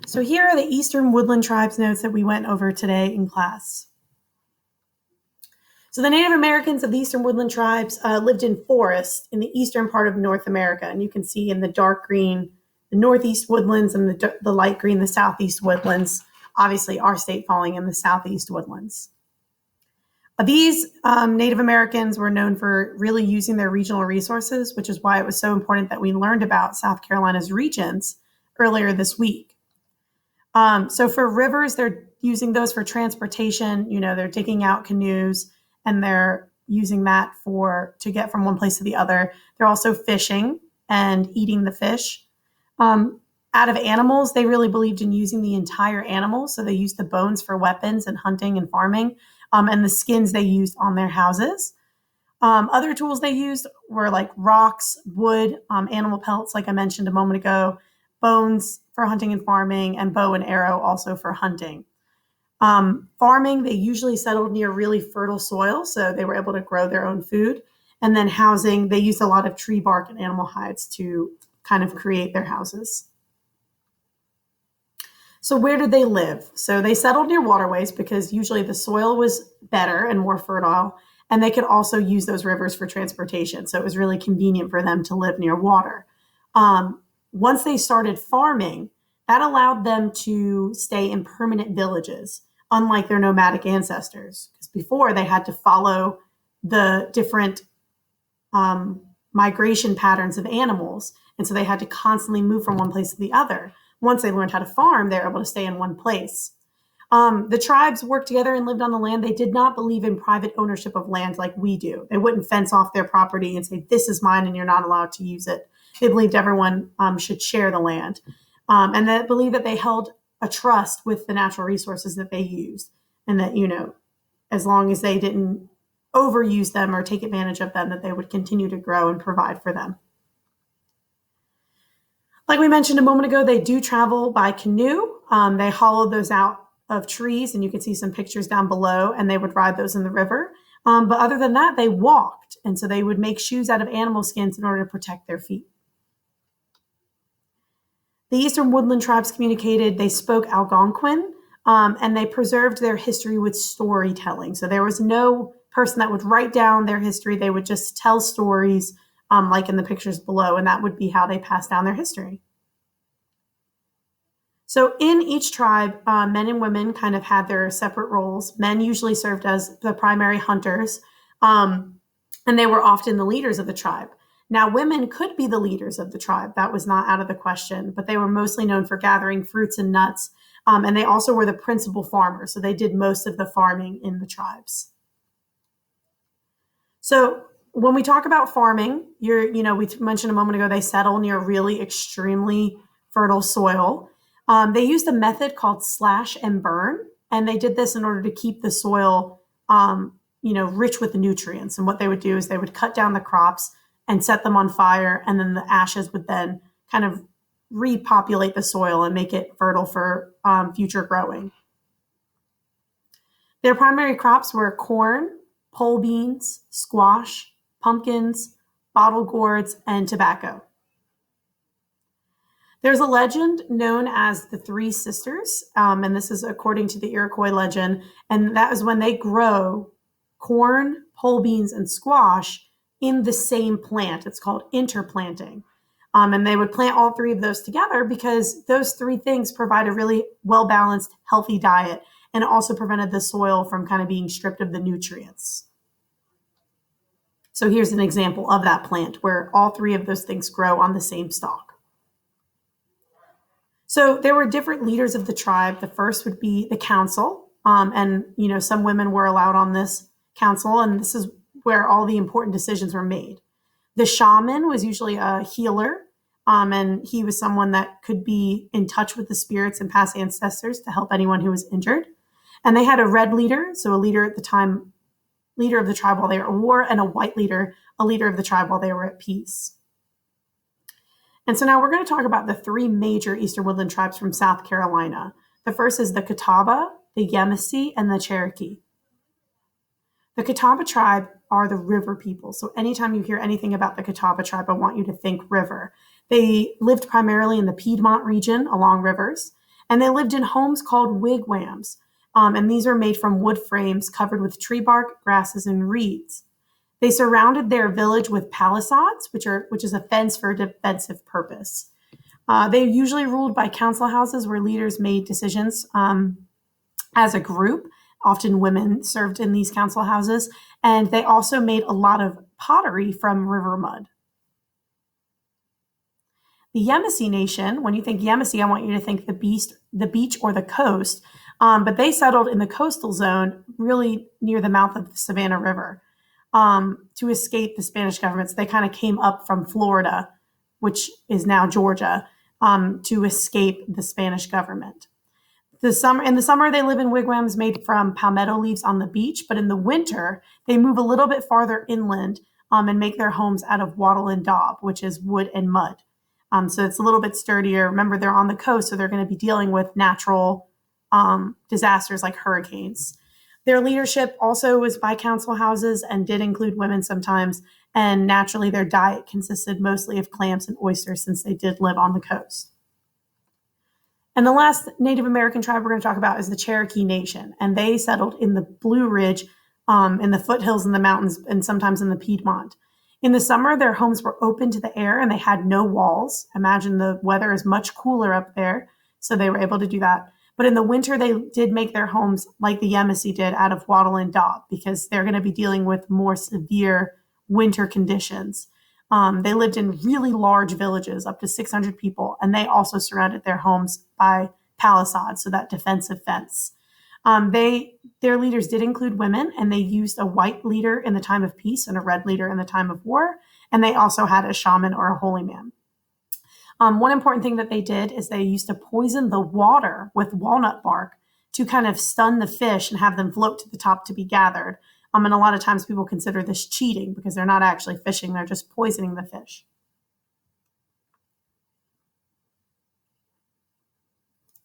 So here are the Eastern Woodland Tribes notes that we went over today in class. So the Native Americans of the Eastern Woodland Tribes lived in forests in the eastern part of North America. And you can see in the dark green, the Northeast Woodlands, and the light green, the Southeast Woodlands. Obviously, our state falling in the Southeast Woodlands. These Native Americans were known for really using their regional resources, which is why it was so important that we learned about South Carolina's regions earlier this week. So for rivers, they're using those for transportation. They're digging out canoes and they're using that to get from one place to the other. They're also fishing and eating the fish. Out of animals, they really believed in using the entire animal. So they used the bones for weapons and hunting and farming, and the skins they used on their houses. Other tools they used were like rocks, wood, animal pelts, like I mentioned a moment ago, bones for hunting and farming, and bow and arrow also for hunting. Farming, they usually settled near really fertile soil, so they were able to grow their own food. And then housing, they used a lot of tree bark and animal hides to kind of create their houses. So where did they live? So they settled near waterways because usually the soil was better and more fertile, and they could also use those rivers for transportation. So it was really convenient for them to live near water. Once they started farming, that allowed them to stay in permanent villages, unlike their nomadic ancestors. Because before they had to follow the different migration patterns of animals. And so they had to constantly move from one place to the other. Once they learned how to farm, they were able to stay in one place. The tribes worked together and lived on the land. They did not believe in private ownership of land like we do. They wouldn't fence off their property and say, this is mine and you're not allowed to use it. They believed everyone should share the land. And they believed that they held a trust with the natural resources that they used. And that, as long as they didn't overuse them or take advantage of them, that they would continue to grow and provide for them. Like we mentioned a moment ago, they do travel by canoe. They hollowed those out of trees, and you can see some pictures down below, and they would ride those in the river. But other than that, they walked. And so they would make shoes out of animal skins in order to protect their feet. The Eastern Woodland Tribes communicated, they spoke Algonquin, and they preserved their history with storytelling. So there was no person that would write down their history. They would just tell stories like in the pictures below, and that would be how they passed down their history. So in each tribe, men and women kind of had their separate roles. Men usually served as the primary hunters, and they were often the leaders of the tribe. Now, women could be the leaders of the tribe. That was not out of the question, but they were mostly known for gathering fruits and nuts, and they also were the principal farmers, so they did most of the farming in the tribes. So when we talk about farming, we mentioned a moment ago, they settle near really extremely fertile soil. They used a method called slash and burn, and they did this in order to keep the soil, rich with the nutrients. And what they would do is they would cut down the crops and set them on fire, and then the ashes would then kind of repopulate the soil and make it fertile for future growing. Their primary crops were corn, pole beans, squash, pumpkins, bottle gourds, and tobacco. There's a legend known as the Three Sisters, and this is according to the Iroquois legend, and that is when they grow corn, pole beans, and squash in the same plant. It's called interplanting. And they would plant all three of those together because those three things provide a really well-balanced, healthy diet, and it also prevented the soil from kind of being stripped of the nutrients. So here's an example of that plant where all three of those things grow on the same stalk. So there were different leaders of the tribe. The first would be the council. And some women were allowed on this council, and this is where all the important decisions were made. The shaman was usually a healer, and he was someone that could be in touch with the spirits and past ancestors to help anyone who was injured. And they had a red leader, so a leader at the time, leader of the tribe while they were at war, and a white leader, a leader of the tribe while they were at peace. And so now we're going to talk about the three major Eastern Woodland tribes from South Carolina. The first is the Catawba, the Yamasee, and the Cherokee. The Catawba tribe are the river people. So anytime you hear anything about the Catawba tribe, I want you to think river. They lived primarily in the Piedmont region along rivers, And they lived in homes called wigwams. And these are made from wood frames covered with tree bark, grasses, and reeds. They surrounded their village with palisades, which is a fence for a defensive purpose. They usually ruled by council houses where leaders made decisions as a group. Often women served in these council houses, and they also made a lot of pottery from river mud. The Yamasee Nation, when you think Yamasee, I want you to think the beach or the coast, but they settled in the coastal zone really near the mouth of the Savannah River to escape the Spanish governments. They kind of came up from Florida, which is now Georgia, to escape the Spanish government. In the summer, they live in wigwams made from palmetto leaves on the beach, but in the winter, they move a little bit farther inland and make their homes out of wattle and daub, which is wood and mud. So it's a little bit sturdier. Remember, they're on the coast, so they're going to be dealing with natural disasters like hurricanes. Their leadership also was by council houses and did include women sometimes, and naturally, their diet consisted mostly of clams and oysters since they did live on the coast. And the last Native American tribe we're going to talk about is the Cherokee Nation. And they settled in the Blue Ridge, in the foothills in the mountains, and sometimes in the Piedmont. In the summer, their homes were open to the air and they had no walls. Imagine the weather is much cooler up there, so they were able to do that. But in the winter, they did make their homes like the Yamasee did out of wattle and daub because they're going to be dealing with more severe winter conditions. They lived in really large villages, up to 600 people, and they also surrounded their homes by palisades, so that defensive fence. Their leaders did include women, and they used a white leader in the time of peace and a red leader in the time of war, and they also had a shaman or a holy man. One important thing that they did is they used to poison the water with walnut bark to kind of stun the fish and have them float to the top to be gathered. And a lot of times people consider this cheating because they're not actually fishing, they're just poisoning the fish.